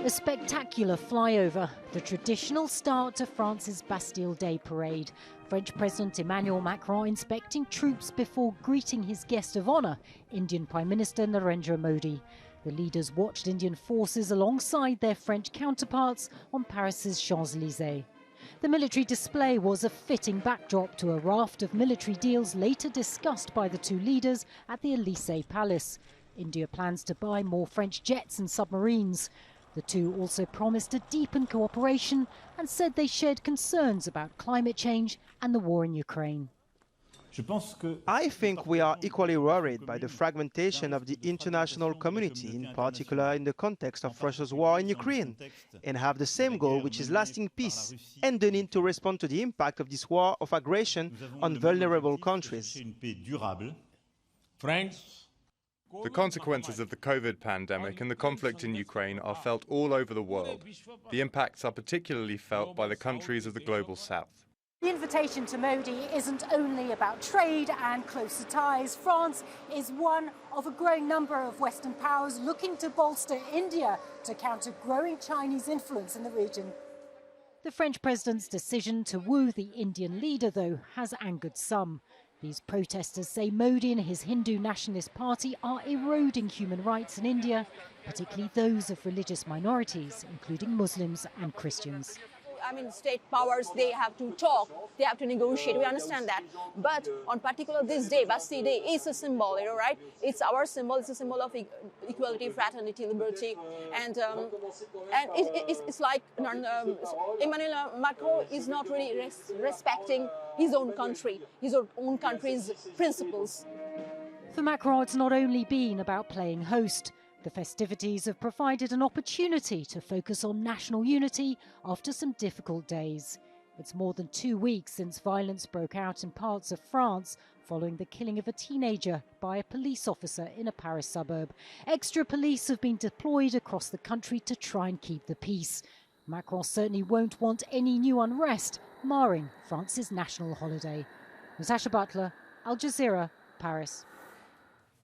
A spectacular flyover, the traditional start to France's Bastille Day parade. French President Emmanuel Macron inspecting troops before greeting his guest of honour, Indian Prime Minister Narendra Modi. The leaders watched Indian forces alongside their French counterparts on Paris's Champs-Élysées. The military display was a fitting backdrop to a raft of military deals later discussed by the two leaders at the Élysée Palace. India plans to buy more French jets and submarines. The two also promised to deepen cooperation and said they shared concerns about climate change and the war in Ukraine. I think we are equally worried by the fragmentation of the international community, in particular in the context of Russia's war in Ukraine, and have the same goal, which is lasting peace, and the need to respond to the impact of this war of aggression on vulnerable countries. The consequences of the COVID pandemic and the conflict in Ukraine are felt all over the world. The impacts are particularly felt by the countries of the global south. The invitation to Modi isn't only about trade and closer ties. France is one of a growing number of Western powers looking to bolster India to counter growing Chinese influence in the region. The French president's decision to woo the Indian leader, though, has angered some. These protesters say Modi and his Hindu nationalist party are eroding human rights in India, particularly those of religious minorities, including Muslims and Christians. I mean, state powers, they have to talk, they have to negotiate, we understand that. But on particular this day, Bastille Day is a symbol, right? It's our symbol, it's a symbol of equality, fraternity, liberty. And it's like Emmanuel Macron is not really respecting his own country, his own country's principles. For Macron, it's not only been about playing host. The festivities have provided an opportunity to focus on national unity after some difficult days. It's more than 2 weeks since violence broke out in parts of France following the killing of a teenager by a police officer in a Paris suburb. Extra police have been deployed across the country to try and keep the peace. Macron certainly won't want any new unrest marring France's national holiday. Natacha, Butler, Jazeera, Paris.